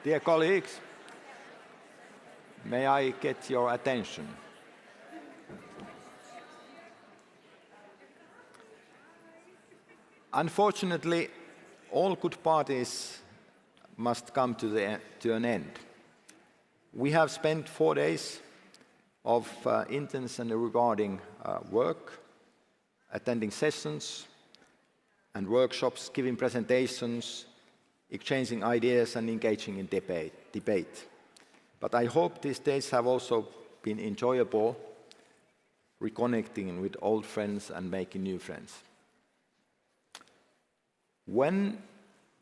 Dear colleagues, may I get your attention? Unfortunately, all good parties must come to an end. We have spent 4 days of intense and rewarding work, attending sessions and workshops, giving presentations, exchanging ideas and engaging in debate. But I hope these days have also been enjoyable, reconnecting with old friends and making new friends. When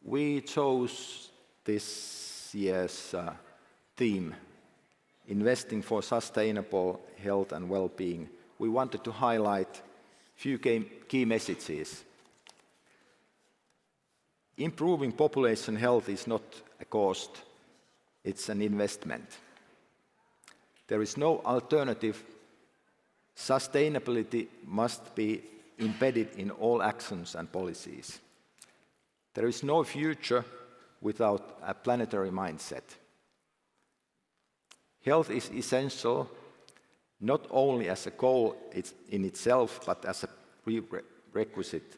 we chose this year's theme, Investing for Sustainable Health and Well-being, we wanted to highlight a few key messages. Improving population health is not a cost, it's an investment. There is no alternative. Sustainability must be embedded in all actions and policies. There is no future without a planetary mindset. Health is essential not only as a goal in itself, but as a prerequisite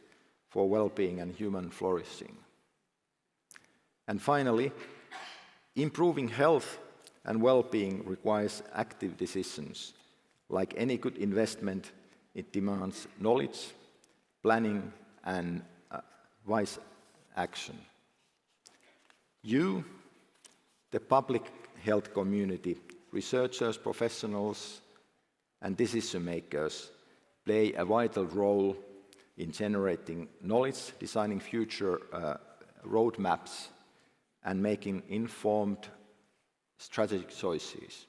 for well-being and human flourishing. And finally, improving health and well-being requires active decisions. Like any good investment, it demands knowledge, planning, and wise action. You, the public health community, researchers, professionals, and decision makers play a vital role in generating knowledge, designing future roadmaps, and making informed strategic choices.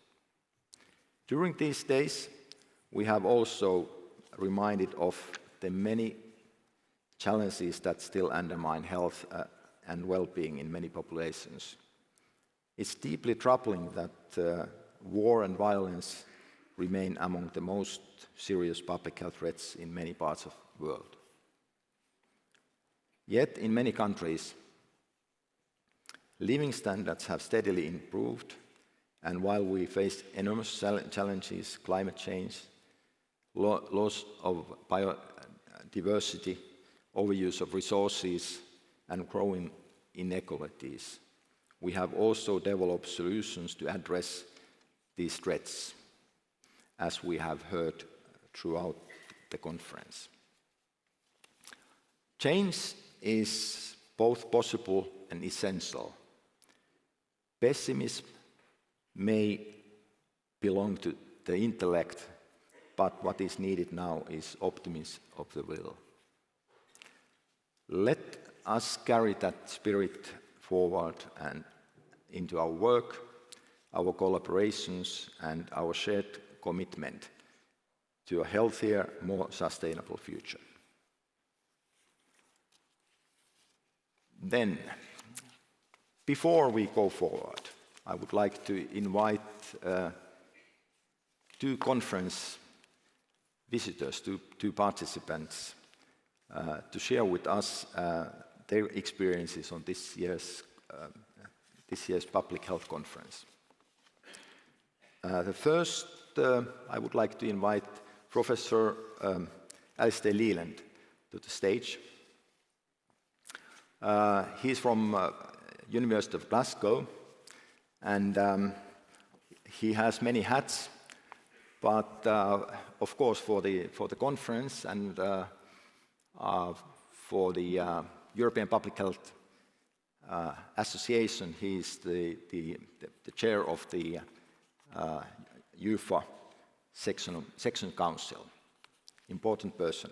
During these days, we have also reminded of the many challenges that still undermine health and well-being in many populations. It's deeply troubling that war and violence remain among the most serious public health threats in many parts of the world. Yet, in many countries, living standards have steadily improved, and while we face enormous challenges, climate change, loss of biodiversity, overuse of resources, and growing inequalities, we have also developed solutions to address these threats, as we have heard throughout the conference. Change is both possible and essential. Pessimism may belong to the intellect, but what is needed now is optimism of the will. Let us carry that spirit forward and into our work, our collaborations, and our shared commitment to a healthier, more sustainable future. Then, before we go forward, I would like to invite two conference visitors, two participants, to share with us their experiences on this year's public health conference. The first, I would like to invite Professor Alastair Leyland to the stage. He's from University of Glasgow, and he has many hats. But of course, for the conference and for the European Public Health Association, he is the chair of the UEFA section council. Important person.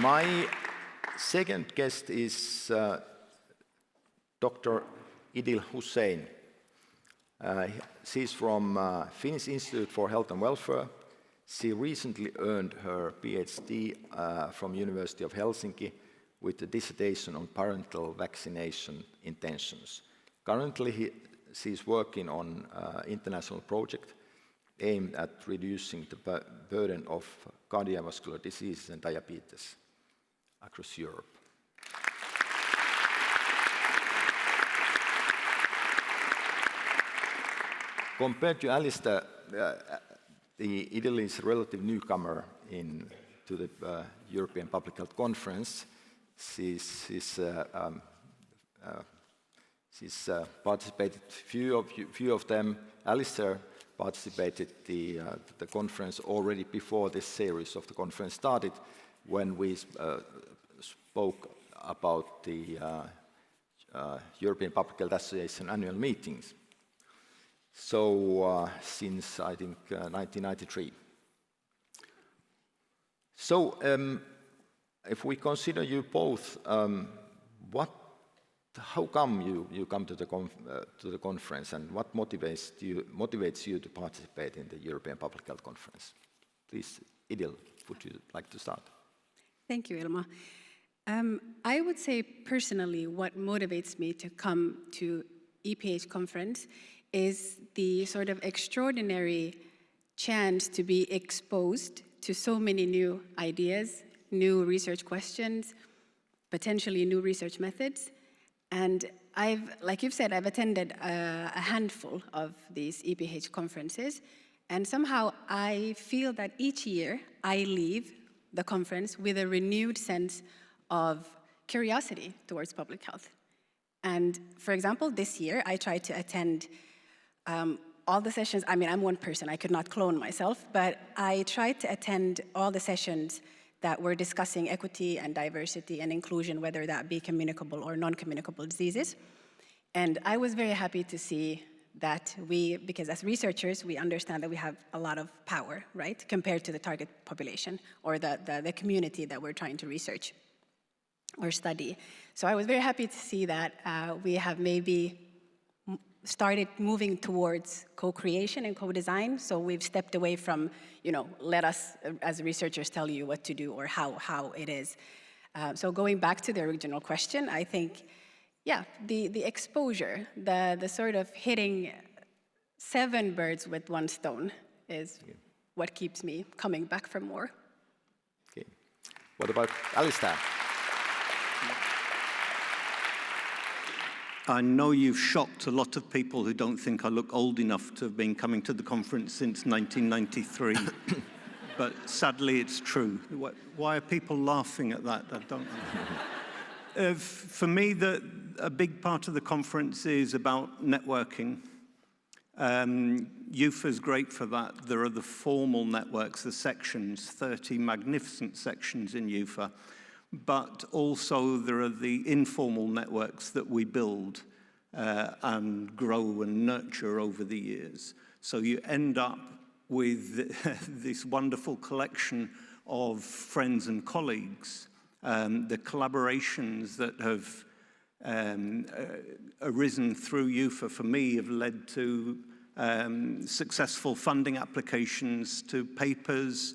My second guest is Dr. Idil Hussein. She's from Finnish Institute for Health and Welfare. She recently earned her PhD from University of Helsinki with a dissertation on parental vaccination intentions. Currently, she's working on an international project aimed at reducing the burden of cardiovascular disease and diabetes. across Europe. Compared to Alastair, the Idil is a relative newcomer to the European Public Health Conference. She's participated few of them. Alastair participated the conference already before this series of the conference started, when we spoke about the European Public Health Association annual meetings. So since I think 1993. So if we consider you both, how come you come to the conference, and what motivates you to participate in the European Public Health Conference? Please, Idil, would you like to start? Thank you, Ilmo. I would say personally what motivates me to come to EPH conference is the sort of extraordinary chance to be exposed to so many new ideas, new research questions, potentially new research methods. And like you've said, I've attended a handful of these EPH conferences, and somehow I feel that each year I leave the conference with a renewed sense of curiosity towards public health. And for example, this year I tried to attend all the sessions. I mean, I'm one person, I could not clone myself, but I tried to attend all the sessions that were discussing equity and diversity and inclusion, whether that be communicable or non-communicable diseases. And I was very happy to see that because as researchers, we understand that we have a lot of power, right, compared to the target population or the community that we're trying to research or study. So I was very happy to see that we have maybe started moving towards co-creation and co-design. So we've stepped away from, let us as researchers tell you what to do or how it is. So going back to the original question, I think, the exposure, the sort of hitting 7 birds with 1 stone is what keeps me coming back for more. Okay. What about Alastair? I know you've shocked a lot of people who don't think I look old enough to have been coming to the conference since 1993, but sadly it's true. Why are people laughing at that? I don't know. For me, a big part of the conference is about networking. EUFA is great for that. There are the formal networks, the sections, 30 magnificent sections in EUFA. But also there are the informal networks that we build and grow and nurture over the years. So you end up with this wonderful collection of friends and colleagues. The collaborations that have arisen through EUFA for me have led to successful funding applications, to papers,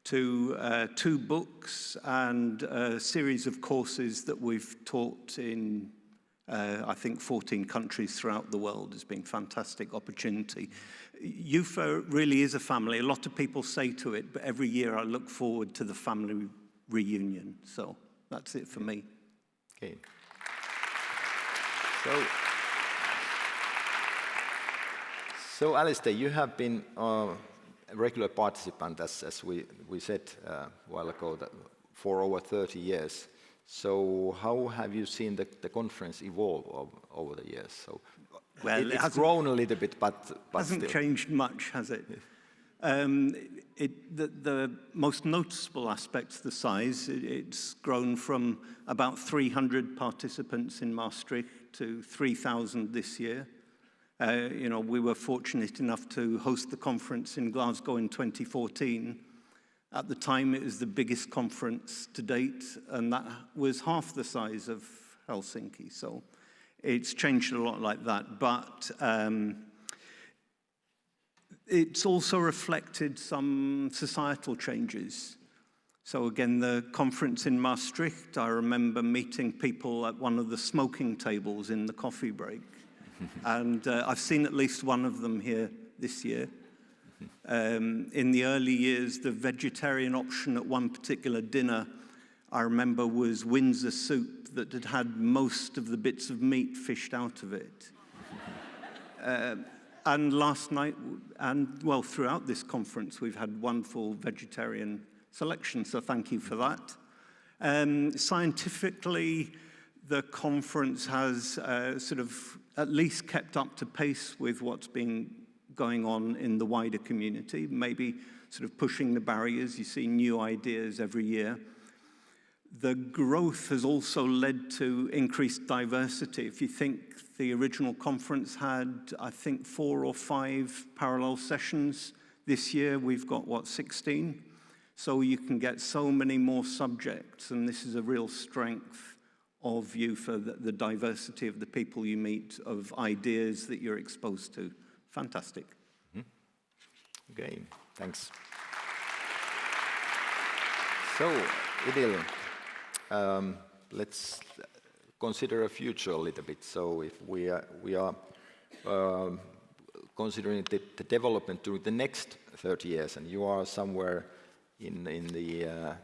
to 2 books and a series of courses that we've taught in, I think, 14 countries throughout the world. It's been a fantastic opportunity. EUFA really is a family. A lot of people say to it, but every year I look forward to the family reunion. So that's it for me. Okay. So Alastair, you have been a regular participant, as we said a while ago, for over 30 years. So how have you seen the conference evolve over the years? So well, it's grown a little bit, but hasn't still changed much, has it? The most noticeable aspect's the size. It's grown from about 300 participants in Maastricht to 3,000 this year. We were fortunate enough to host the conference in Glasgow in 2014. At the time, it was the biggest conference to date, and that was half the size of Helsinki. So it's changed a lot like that. But it's also reflected some societal changes. So again, the conference in Maastricht, I remember meeting people at one of the smoking tables in the coffee break. And I've seen at least one of them here this year. In the early years, the vegetarian option at one particular dinner I remember, was Windsor soup that had had most of the bits of meat fished out of it. And last night, and well, throughout this conference, we've had wonderful vegetarian selection, so thank you for that. Scientifically, the conference has sort of at least kept up to pace with what's been going on in the wider community, maybe sort of pushing the barriers. You see new ideas every year. The growth has also led to increased diversity. If you think the original conference had, I think, 4 or 5 parallel sessions. This year, we've got, what, 16? So you can get so many more subjects, and this is a real strength of you for the diversity of the people you meet, of ideas that you're exposed to. Fantastic. Mm-hmm. Okay, thanks. So, Idil, let's consider a future a little bit. So if we are considering the development during the next 30 years, and you are somewhere in the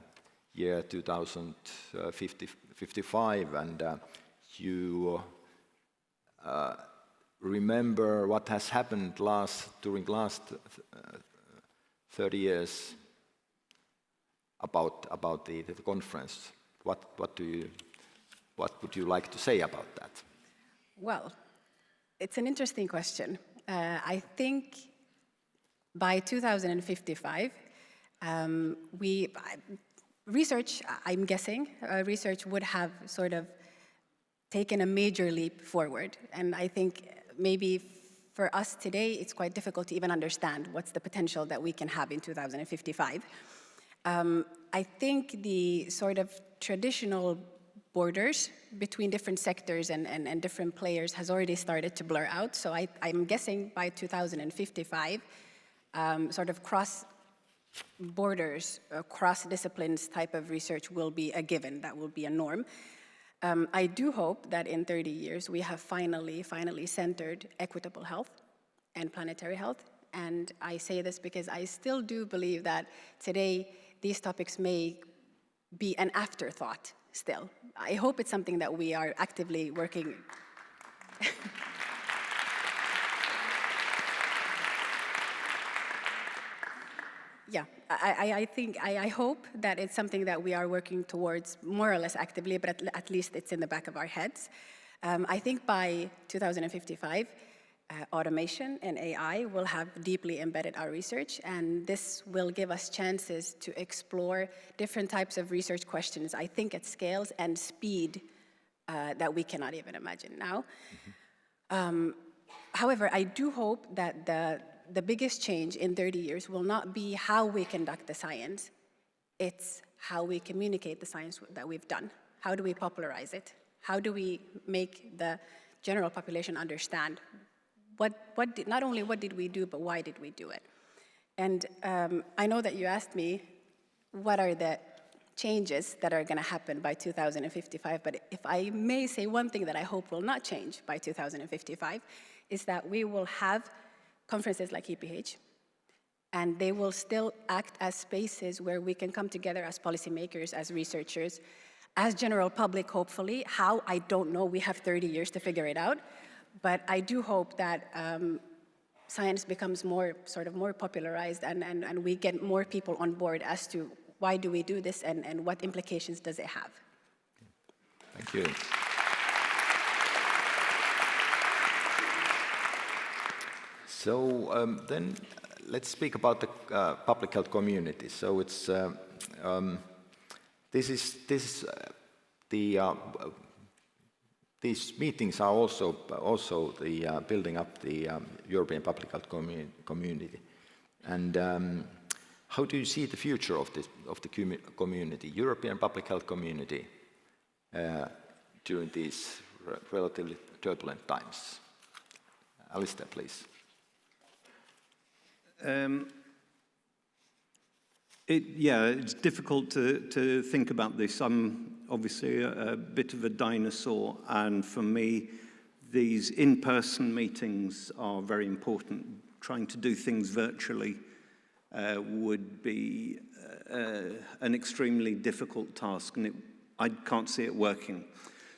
year 2055, and you remember what has happened during last 30 years about the conference. What would you like to say about that? Well, it's an interesting question. I think by 2055, research, I'm guessing, research would have sort of taken a major leap forward. And I think maybe for us today, it's quite difficult to even understand what's the potential that we can have in 2055. I think the sort of traditional borders between different sectors and different players has already started to blur out. So I'm guessing by 2055, sort of cross borders, cross disciplines type of research will be a given, that will be a norm. I do hope that in 30 years we have finally centered equitable health and planetary health. And I say this because I still do believe that today these topics may be an afterthought still. I hope it's something that we are actively working. Yeah, I hope that it's something that we are working towards more or less actively, but at least it's in the back of our heads. I think by 2055, automation and AI will have deeply embedded our research, and this will give us chances to explore different types of research questions, I think at scales and speed that we cannot even imagine now. Mm-hmm. However, I do hope that the biggest change in 30 years will not be how we conduct the science, it's how we communicate the science that we've done. How do we popularize it? How do we make the general population understand not only what did we do, but why did we do it? And I know that you asked me, what are the changes that are going to happen by 2055, but if I may say one thing that I hope will not change by 2055, is that we will have conferences like EPH, and they will still act as spaces where we can come together as policymakers, as researchers, as general public, hopefully. How, I don't know, we have 30 years to figure it out. But I do hope that science becomes more popularized and we get more people on board as to why do we do this and what implications does it have. Thank you. So then let's speak about the public health community. So it's these meetings are also the building up the European public health community. And how do you see the future of the community, European public health community, during these relatively turbulent times? Alastair, please. It's difficult to think about this. I'm obviously a bit of a dinosaur, and for me, these in-person meetings are very important. Trying to do things virtually would be an extremely difficult task, and I can't see it working.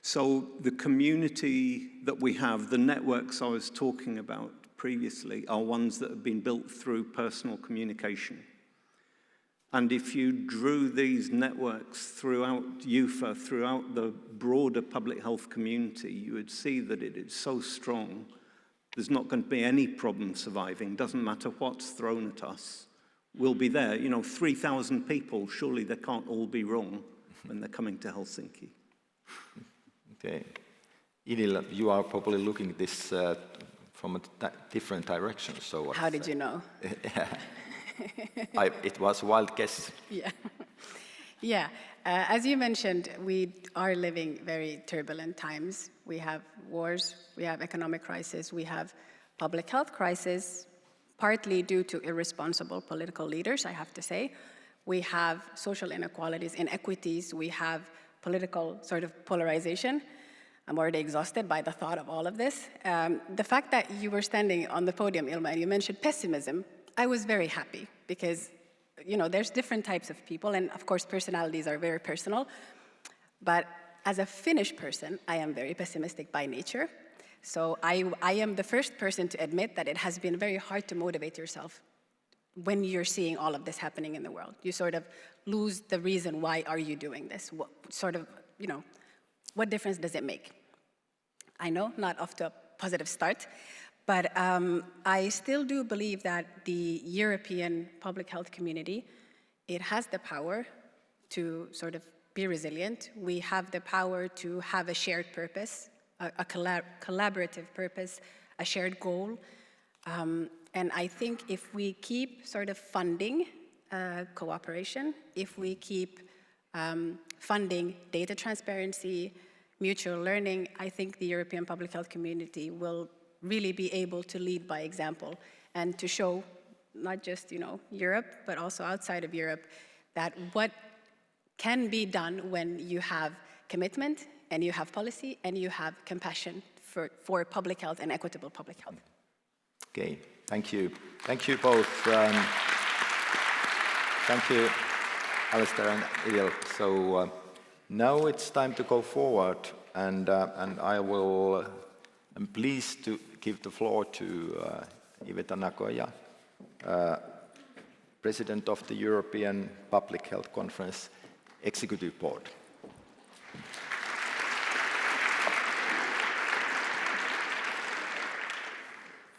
So the community that we have, the networks I was talking about previously, are ones that have been built through personal communication. And if you drew these networks throughout UFA, throughout the broader public health community, you would see that it is so strong. There's not going to be any problem surviving. Doesn't matter what's thrown at us. We'll be there. 3,000 people, surely they can't all be wrong when they're coming to Helsinki. Okay. Idil, you are probably looking at this from a different direction. So how did you know? It was a wild guess. Yeah. Yeah. As you mentioned, we are living very turbulent times. We have wars, we have economic crisis, we have public health crisis, partly due to irresponsible political leaders, I have to say. We have social inequalities, inequities, we have political sort of polarization. I'm already exhausted by the thought of all of this. The fact that you were standing on the podium, Ilmo, and you mentioned pessimism, I was very happy because, there's different types of people, and of course personalities are very personal. But as a Finnish person, I am very pessimistic by nature. So I am the first person to admit that it has been very hard to motivate yourself when you're seeing all of this happening in the world. You sort of lose the reason why are you doing this? What sort of, what difference does it make? I know, not off to a positive start, but I still do believe that the European public health community, it has the power to sort of be resilient. We have the power to have a shared purpose, a collaborative purpose, a shared goal. And I think if we keep sort of funding cooperation, if we keep funding data transparency, mutual learning, I think the European public health community will really be able to lead by example and to show not just, Europe, but also outside of Europe, that what can be done when you have commitment and you have policy and you have compassion for public health and equitable public health. Okay, thank you. Thank you both. Thank you, Alastair and Idil. So now it's time to go forward, and I'm pleased to give the floor to Iveta Nagyova, President of the European Public Health Conference Executive Board.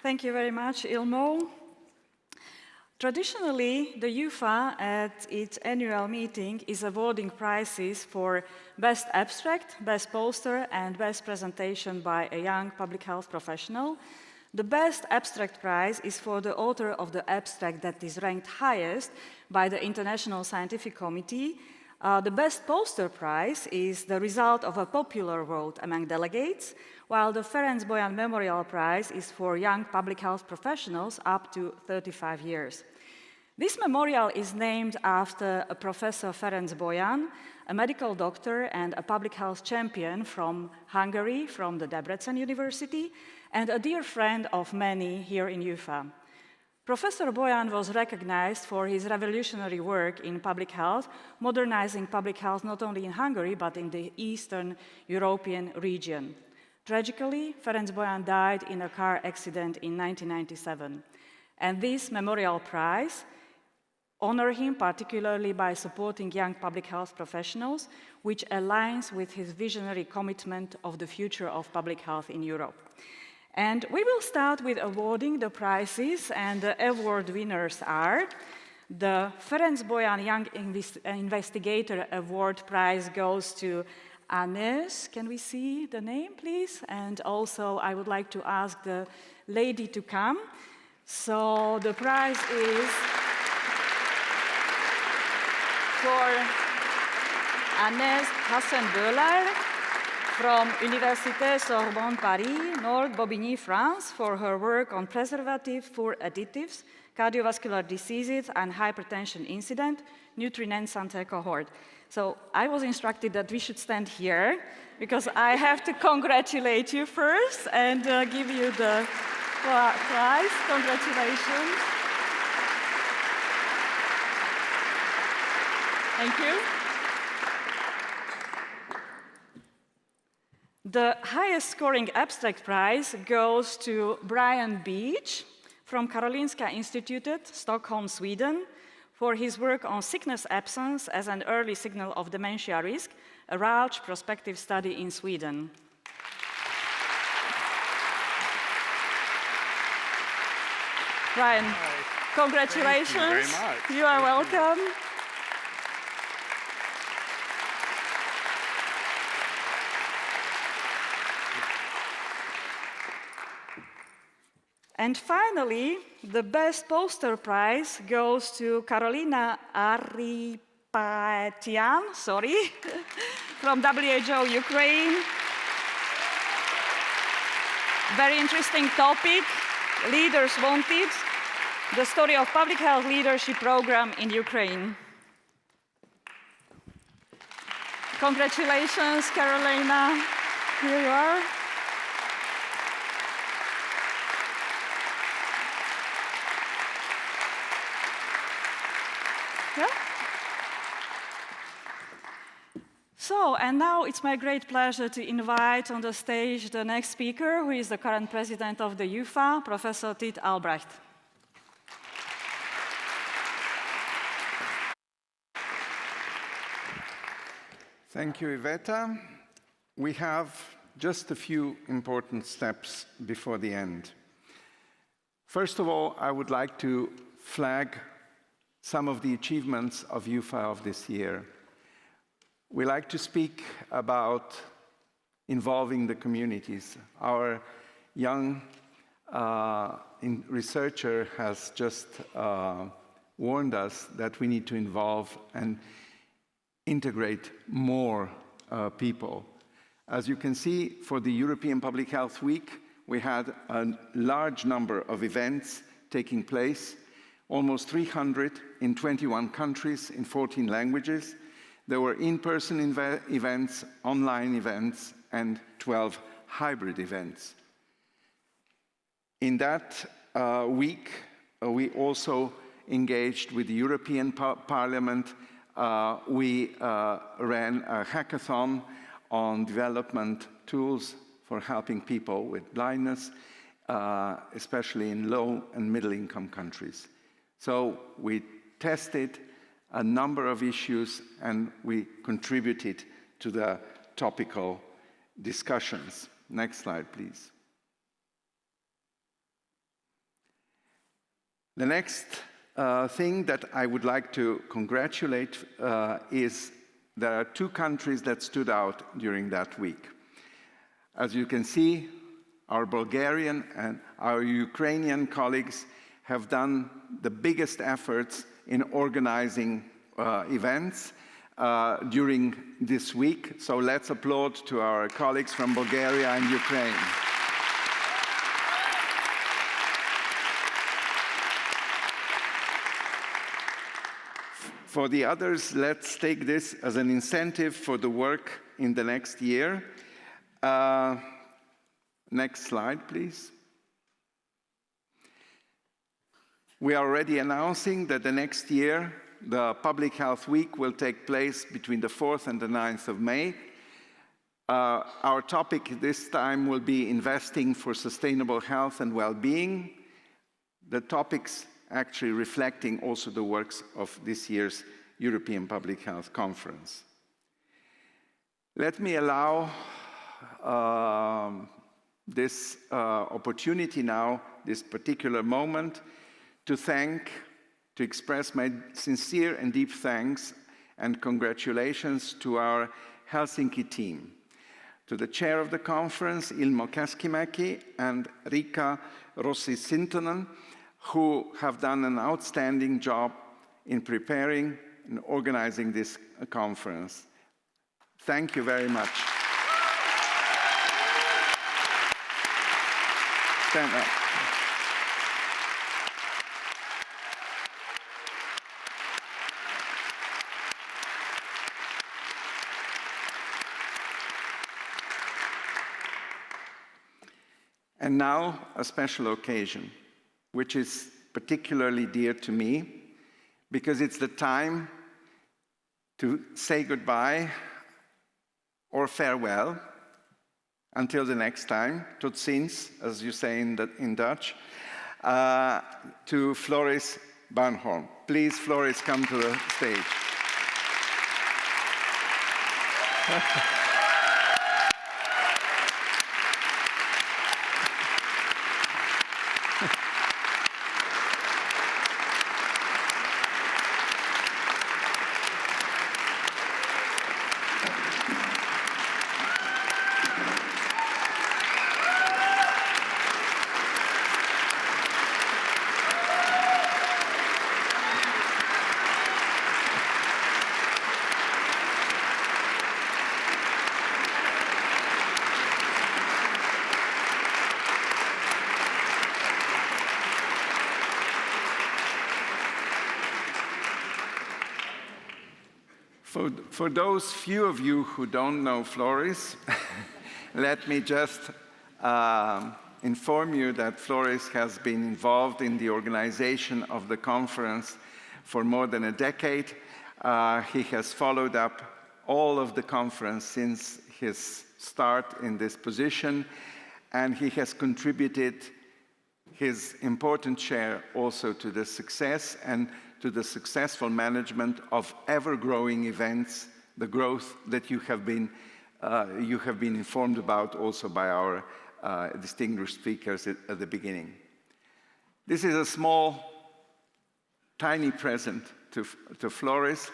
Thank you very much, Ilmo. Traditionally, the UFA at its annual meeting is awarding prizes for Best Abstract, Best Poster, and Best Presentation by a young public health professional. The Best Abstract prize is for the author of the abstract that is ranked highest by the International Scientific Committee. The Best Poster prize is the result of a popular vote among delegates, while the Ference Bojan Memorial Prize is for young public health professionals up to 35 years. This memorial is named after a Professor Ferenc Bojan, a medical doctor and a public health champion from Hungary, from the Debrecen University, and a dear friend of many here in UFA. Professor Bojan was recognized for his revolutionary work in public health, modernizing public health not only in Hungary, but in the Eastern European region. Tragically, Ferenc Bojan died in a car accident in 1997. And this memorial prize honors him particularly by supporting young public health professionals, which aligns with his visionary commitment of the future of public health in Europe. And we will start with awarding the prizes, and the award winners are the Ferenc Bojan Young Investigator Award Prize goes to Agnes. Can we see the name, please? And also, I would like to ask the lady to come. So the prize is for Agnes Hassan-Böhler from Université Sorbonne Paris, North Bobigny, France, for her work on preservative food additives, cardiovascular diseases, and hypertension incident, Nutrient Santé cohort. So I was instructed that we should stand here because I have to congratulate you first and give you the prize. Congratulations. Thank you. The highest scoring abstract prize goes to Brian Beach from Karolinska Institutet, Stockholm, Sweden, for his work on sickness absence as an early signal of dementia risk, a large prospective study in Sweden. Brian, congratulations. Thank you very much. You are welcome. And finally, the best poster prize goes to Karolina Aripatian, from WHO Ukraine. Very interesting topic, Leaders Wanted, the story of public health leadership program in Ukraine. Congratulations, Karolina. Here you are. Yeah. So, and now it's my great pleasure to invite on the stage the next speaker, who is the current president of the UFA, Professor Tiit Albrecht. Thank you, Iveta. We have just a few important steps before the end. First of all, I would like to flag some of the achievements of UFA of this year. We like to speak about involving the communities. Our young researcher has just warned us that we need to involve and integrate more people. As you can see, for the European Public Health Week, we had a large number of events taking place, almost 300 in 21 countries in 14 languages. There were in-person events, online events, and 12 hybrid events. In that week, we also engaged with the European Parliament. We ran a hackathon on development tools for helping people with blindness, especially in low and middle-income countries. So we tested a number of issues and we contributed to the topical discussions. Next slide, please. The next thing that I would like to congratulate is there are two countries that stood out during that week. As you can see, our Bulgarian and our Ukrainian colleagues have done the biggest efforts in organizing events during this week. So let's applaud to our colleagues from Bulgaria and Ukraine. For the others, let's take this as an incentive for the work in the next year. Next slide, please. We are already announcing that the next year, the Public Health Week will take place between the 4th and the 9th of May. Our topic this time will be investing for sustainable health and well-being. The topics actually reflecting also the works of this year's European Public Health Conference. Let me allow this opportunity now, this particular moment, to express my sincere and deep thanks and congratulations to our Helsinki team, to the chair of the conference, Ilmo Keskimäki, and Riikka Rossi-Sintonen, who have done an outstanding job in preparing and organizing this conference. Thank you very much. Stand up. And now, a special occasion, which is particularly dear to me, because it's the time to say goodbye or farewell until the next time, tot ziens, as you say in Dutch, to Floris Barnholm. Please, Floris, come to the stage. For those few of you who don't know Floris, let me just inform you that Floris has been involved in the organization of the conference for more than a decade. He has followed up all of the conference since his start in this position, and he has contributed his important share also to the success and to the successful management of ever-growing events, the growth that you have been informed about also by our distinguished speakers at the beginning. This is a small, tiny present to Floris,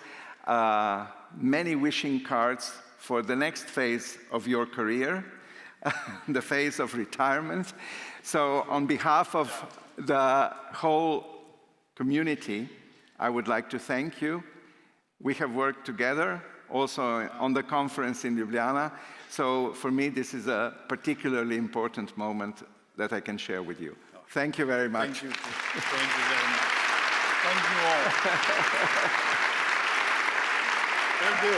many wishing cards for the next phase of your career, the phase of retirement. So on behalf of the whole community, I would like to thank you. We have worked together also on the conference in Ljubljana. So for me, this is a particularly important moment that I can share with you. Thank you very much. Thank you. Thank you very much. Thank you all. Thank you.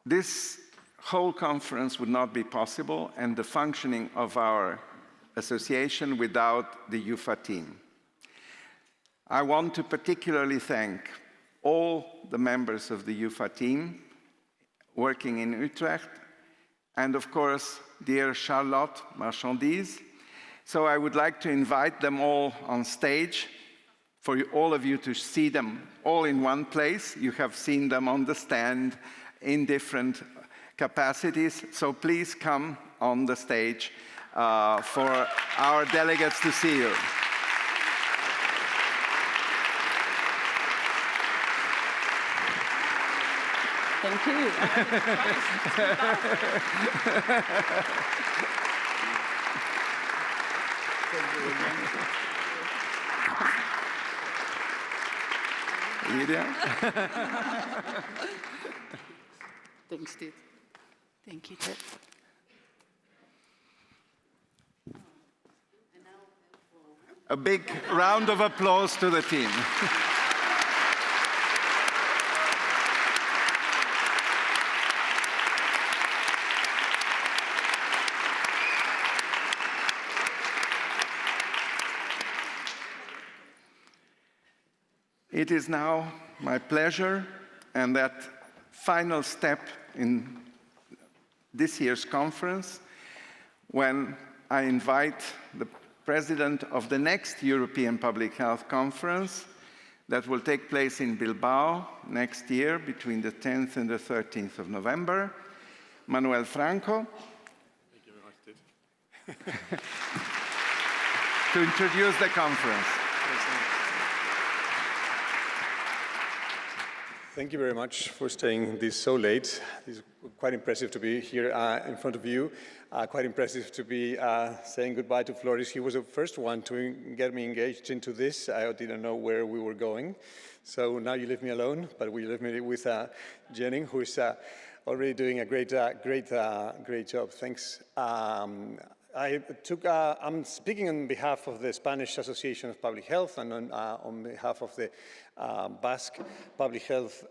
This whole conference would not be possible and the functioning of our association without the UFA team. I want to particularly thank all the members of the UFA team working in Utrecht, and of course, dear Charlotte Marchandise. So I would like to invite them all on stage for all of you to see them all in one place. You have seen them on the stand in different capacities. So please come on the stage for our delegates to see you. Thank you. Thanks, Ted. Thank you, Ted. A big round of applause to the team. It is now my pleasure, and that final step in this year's conference, when I invite the president of the next European Public Health Conference that will take place in Bilbao next year between the 10th and the 13th of November, Manuel Franco. Thank you very much, Ted. To introduce the conference. Thank you very much for staying this so late. It's quite impressive to be here in front of you. Quite impressive to be saying goodbye to Floris. He was the first one to get me engaged into this. I didn't know where we were going. So now you leave me alone, but we leave me with Jenny, who is already doing a great job. Thanks. I'm speaking on behalf of the Spanish Association of Public Health and on behalf of the Basque Public Health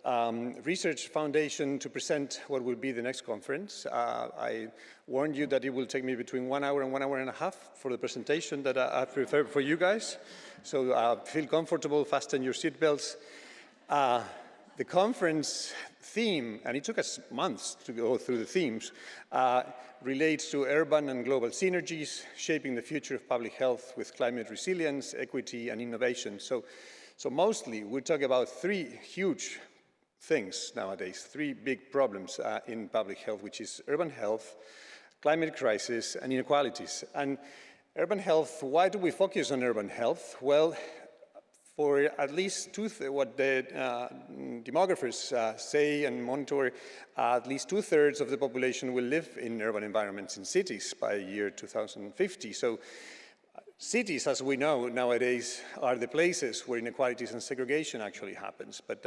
Research Foundation to present what will be the next conference. I warned you that it will take me between 1 hour and 1 hour and a half for the presentation that I've prepared for you guys. So feel comfortable, fasten your seatbelts. The conference theme, and it took us months to go through the themes, relates to urban and global synergies, shaping the future of public health with climate resilience, equity, and innovation. So mostly we're talking about three huge things nowadays, three big problems in public health, which is urban health, climate crisis, and inequalities. And urban health, why do we focus on urban health? Well, for at least what the demographers say and monitor, at least 2/3 of the population will live in urban environments in cities by year 2050. So cities, as we know nowadays, are the places where inequalities and segregation actually happens. But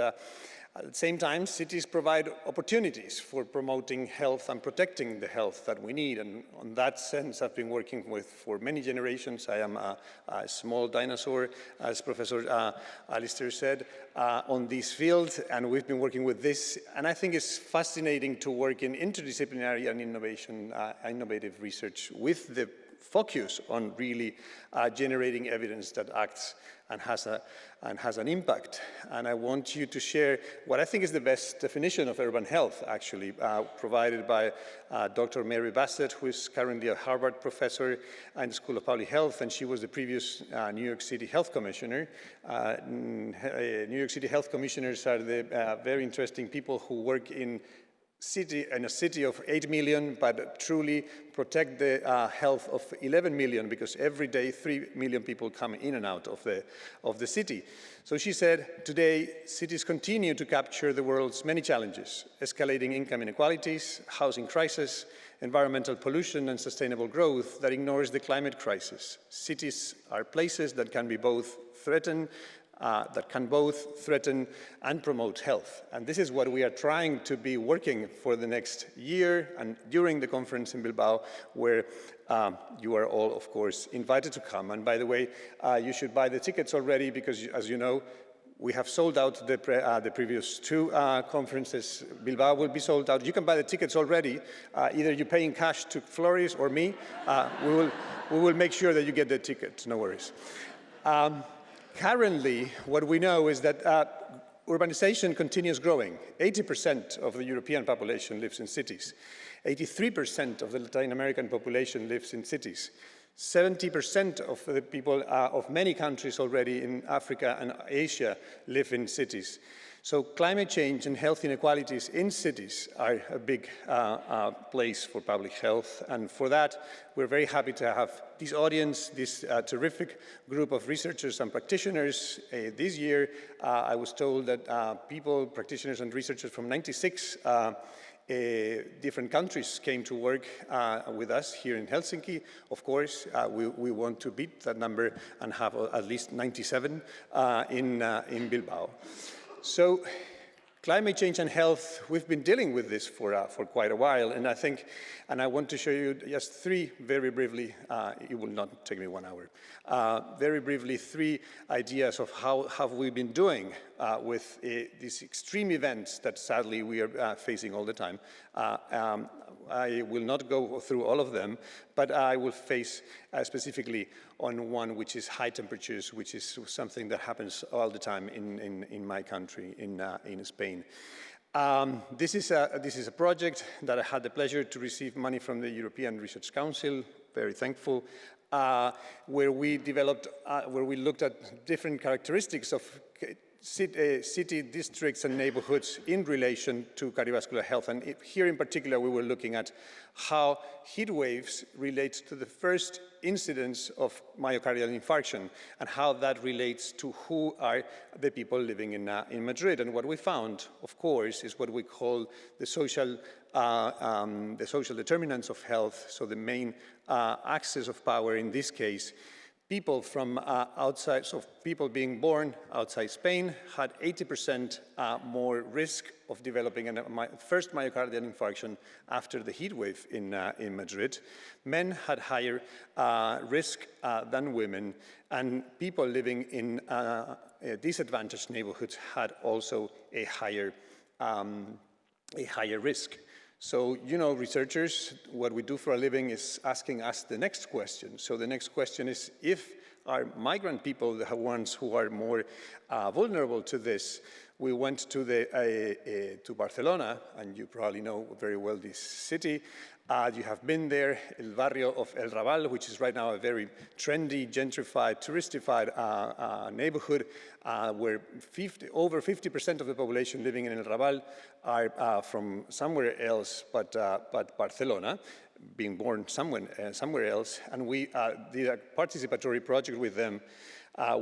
at the same time, cities provide opportunities for promoting health and protecting the health that we need. And on that sense, I've been working with for many generations. I am a small dinosaur, as Professor Alastair said, on this field. And we've been working with this. And I think it's fascinating to work in interdisciplinary and innovative research with the focus on really generating evidence that acts and has an impact. And I want you to share what I think is the best definition of urban health, actually, provided by Dr. Mary Bassett, who is currently a Harvard professor in the School of Public Health, and she was the previous New York City Health Commissioner. New York City Health Commissioners are the very interesting people who work in a city of 8 million, but truly protect the health of 11 million, because every day 3 million people come in and out of the city. So she said, today cities continue to capture the world's many challenges: escalating income inequalities, housing crisis, environmental pollution, and sustainable growth that ignores the climate crisis. Cities are places that can both threaten and promote health. And this is what we are trying to be working for the next year and during the conference in Bilbao, where you are all, of course, invited to come. And by the way, you should buy the tickets already, because, as you know, we have sold out the previous two conferences. Bilbao will be sold out. You can buy the tickets already. Either you pay in cash to Floris or me. We will make sure that you get the ticket, no worries. Currently, what we know is that urbanization continues growing. 80% of the European population lives in cities. 83% of the Latin American population lives in cities. 70% of the people of many countries already in Africa and Asia live in cities. So climate change and health inequalities in cities are a big place for public health. And for that, we're very happy to have this audience, this terrific group of researchers and practitioners. This year, I was told that practitioners and researchers from 96 different countries came to work with us here in Helsinki. Of course, we want to beat that number and have at least 97 in Bilbao. So climate change and health, we've been dealing with this for quite a while, and I want to show you just three, very briefly, it will not take me 1 hour, very briefly, three ideas of how have we been doing with these extreme events that sadly we are facing all the time. I will not go through all of them, but I will face specifically on one, which is high temperatures, which is something that happens all the time in my country, in Spain. This is a project that I had the pleasure to receive money from the European Research Council, very thankful, where we looked at different characteristics of city districts and neighborhoods in relation to cardiovascular health. And here in particular, we were looking at how heat waves relate to the first incidence of myocardial infarction and how that relates to who are the people living in Madrid. And what we found, of course, is what we call the social determinants of health, so the main axis of power in this case. people from outside, so people being born outside Spain had 80% more risk of developing a first myocardial infarction after the heat wave in Madrid. Men had higher risk than women, and people living in disadvantaged neighborhoods had also a higher risk. So, you know, researchers, what we do for a living is asking us the next question. So the next question is, if our migrant people, the ones who are more vulnerable to this, we went to to Barcelona, and you probably know very well this city. You have been there, El Barrio of El Raval, which is right now a very trendy, gentrified, touristified neighborhood, where over 50% of the population living in El Raval are from somewhere else but Barcelona, being born somewhere else. And we did a participatory project with them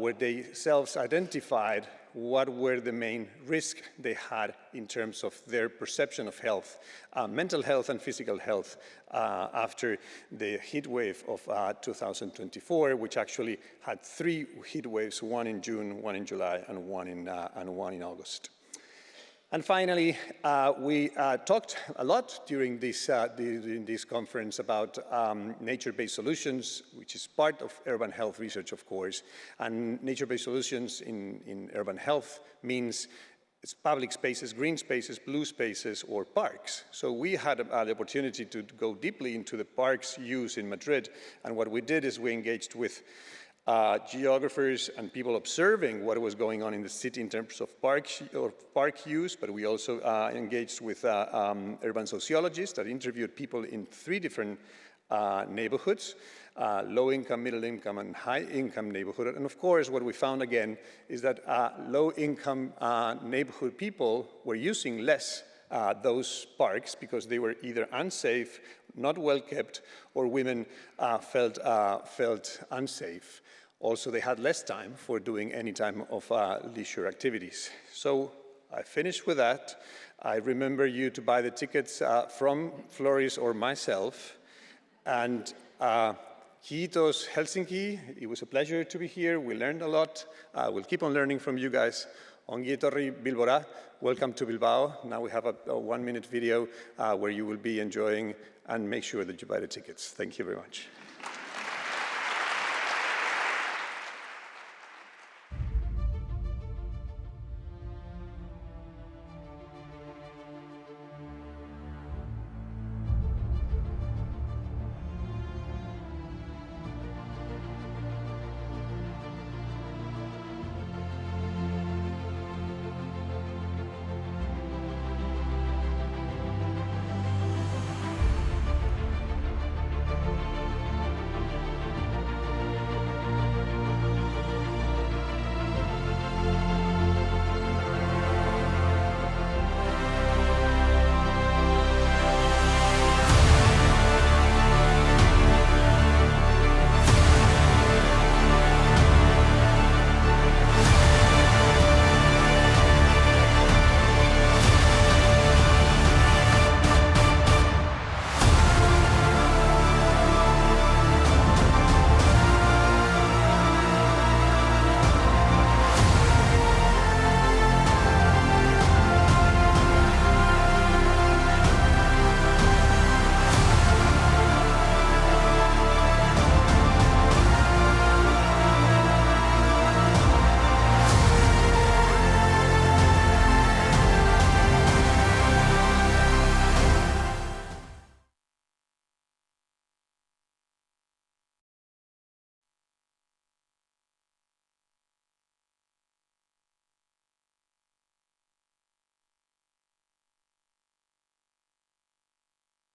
where they self-identified what were the main risks they had in terms of their perception of health, mental health and physical health, after the heat wave of 2024, which actually had 3 heat waves, one in June, one in July, and one in August. And finally, we talked a lot during this conference about nature-based solutions, which is part of urban health research, of course. And nature-based solutions in urban health means it's public spaces, green spaces, blue spaces, or parks. So we had the opportunity to go deeply into the parks use in Madrid. And what we did is we engaged with geographers and people observing what was going on in the city in terms of park use, but we also engaged with urban sociologists that interviewed people in 3 different neighborhoods, low-income, middle-income, and high-income neighborhood. And of course, what we found again is that low-income neighborhood people were using less those parks because they were either unsafe, not well kept, or women felt unsafe. Also, they had less time for doing any time of leisure activities. So I finished with that. I remember you to buy the tickets from Floris or myself. And Kiitos Helsinki. It was a pleasure to be here. We learned a lot. We'll keep on learning from you guys. Ongi etorri Bilbora. Welcome to Bilbao. Now we have a 1-minute video where you will be enjoying, and make sure that you buy the tickets. Thank you very much.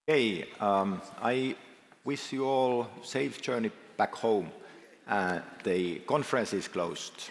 Hey, I wish you all safe journey back home. The conference is closed.